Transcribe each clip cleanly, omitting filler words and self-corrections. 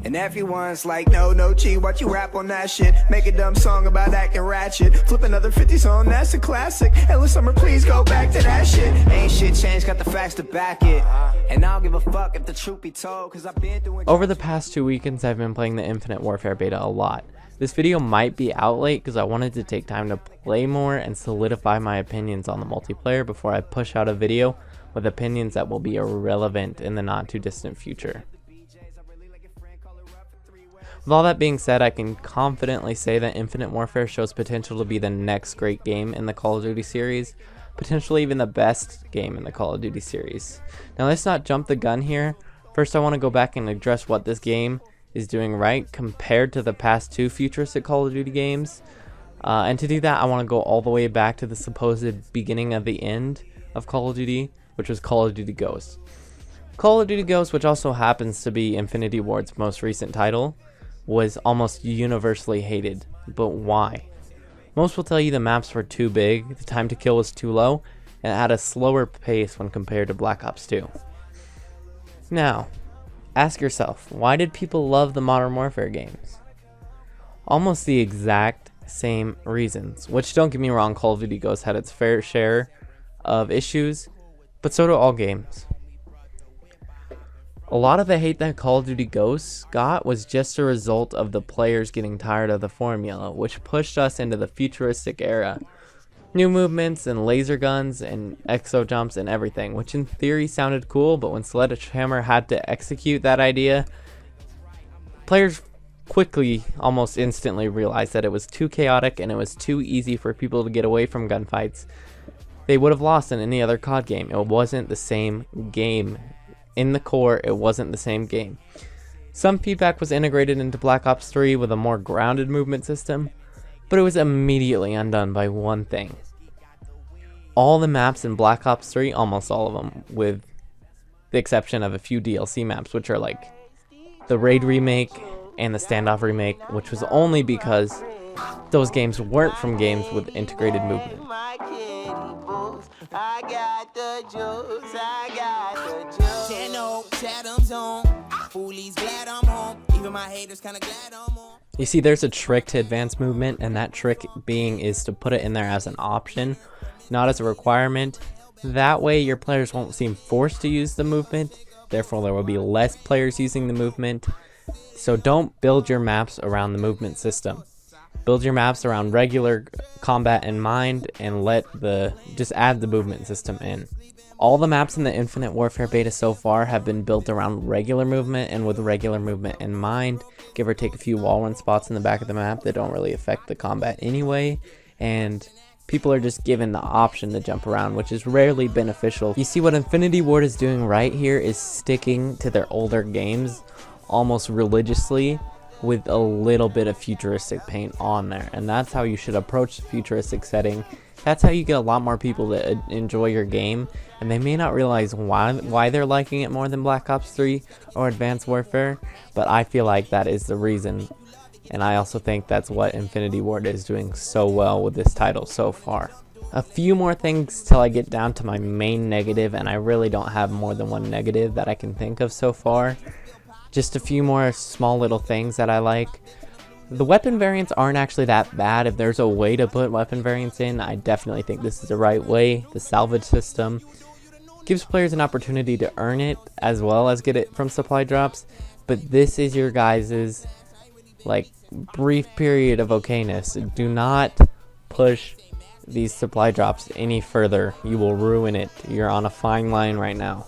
And everyone's like, no, G, watch you rap on that shit. Make a dumb song about acting ratchet. Flip another 50s on, that's a classic. Endless summer, please go back to that shit. Ain't shit changed, got the facts to back it. And I don't give a fuck if the truth be told, cause I've been doing... Over the past 2 weekends, I've been playing the Infinite Warfare beta a lot. This video might be out late because I wanted to take time to play more and solidify my opinions on the multiplayer before I push out a video with opinions that will be irrelevant in the not too distant future. With all that being said, I can confidently say that Infinite Warfare shows potential to be the next great game in the Call of Duty series, potentially even the best game in the Call of Duty series. Now let's not jump the gun here. First I want to go back and address what this game is doing right compared to the past two futuristic Call of Duty games. And to do that, I want to go all the way back to the supposed beginning of the end of Call of Duty, which was Call of Duty Ghosts. Call of Duty Ghosts, which also happens to be Infinity Ward's most recent title, was almost universally hated. But why? Most will tell you the maps were too big, the time to kill was too low, and it had a slower pace when compared to Black Ops 2. Now, ask yourself, why did people love the Modern Warfare games? Almost the exact same reasons, which, don't get me wrong, Call of Duty Ghosts had its fair share of issues, but so do all games. A lot of the hate that Call of Duty Ghosts got was just a result of the players getting tired of the formula, which pushed us into the futuristic era. New movements and laser guns and exo jumps and everything, which in theory sounded cool, but when Sledgehammer had to execute that idea, players quickly, almost instantly realized that it was too chaotic and it was too easy for people to get away from gunfights. They would have lost in any other COD game. It wasn't the same game. In the core, it wasn't the same game. Some feedback was integrated into Black Ops 3 with a more grounded movement system, but it was immediately undone by one thing. All the maps in Black Ops 3, almost all of them, with the exception of a few DLC maps, which are like the Raid remake and the Standoff remake, which was only because those games weren't from games with integrated movement. You see, there's a trick to advanced movement, and that trick is to put it in there as an option, not as a requirement. That way your players won't seem forced to use the movement, therefore there will be less players using the movement. So don't build your maps around the movement system. Build your maps around regular combat in mind and just add the movement system in. All the maps in the Infinite Warfare beta so far have been built around regular movement and with regular movement in mind, give or take a few wall run spots in the back of the map that don't really affect the combat anyway, and people are just given the option to jump around, which is rarely beneficial. You see, what Infinity Ward is doing right here is sticking to their older games almost religiously with a little bit of futuristic paint on there, and that's how you should approach the futuristic setting. That's how you get a lot more people to enjoy your game, and they may not realize why they're liking it more than Black Ops 3 or Advanced Warfare, but I feel like that is the reason, and I also think that's what Infinity Ward is doing so well with this title so far. A few more things till I get down to my main negative, and I really don't have more than one negative that I can think of so far. Just a few more small little things that I like. The weapon variants aren't actually that bad. If there's a way to put weapon variants in, I definitely think this is the right way. The salvage system gives players an opportunity to earn it as well as get it from supply drops, but this is your guys's brief period of okayness. Do not push these supply drops any further. You will ruin it. You're on a fine line right now.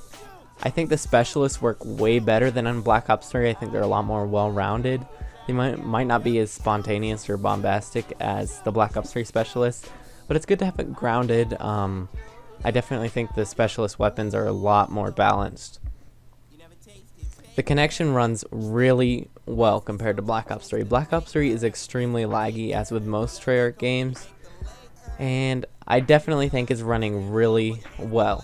I think the specialists work way better than on Black Ops 3. I think they're a lot more well-rounded. They might not be as spontaneous or bombastic as the Black Ops 3 specialists, but it's good to have it grounded. I definitely think the specialist weapons are a lot more balanced. The connection runs really well compared to Black Ops 3. Black Ops 3 is extremely laggy, as with most Treyarch games, and I definitely think it's running really well.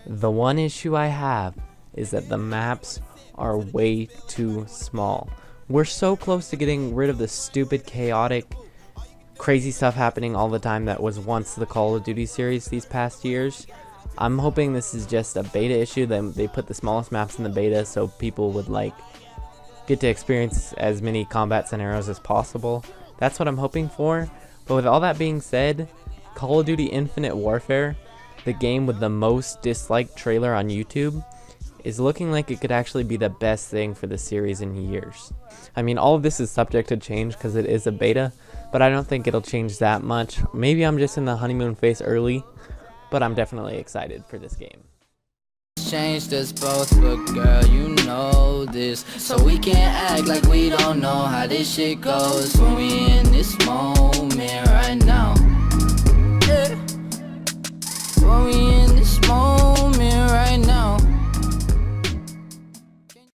The one issue I have is that the maps are way too small. We're so close to getting rid of the stupid, chaotic, crazy stuff happening all the time that was once the Call of Duty series these past years. I'm hoping this is just a beta issue. They put the smallest maps in the beta so people would get to experience as many combat scenarios as possible. That's what I'm hoping for. But with all that being said, Call of Duty Infinite Warfare, the game with the most disliked trailer on YouTube, is looking like it could actually be the best thing for the series in years. I mean, all of this is subject to change because it is a beta, but I don't think it'll change that much. Maybe I'm just in the honeymoon phase early, but I'm definitely excited for this game. Changed us both, but girl, you know this, so we can't act like we don't know how this shit goes when we in this moment right now. Yeah. When we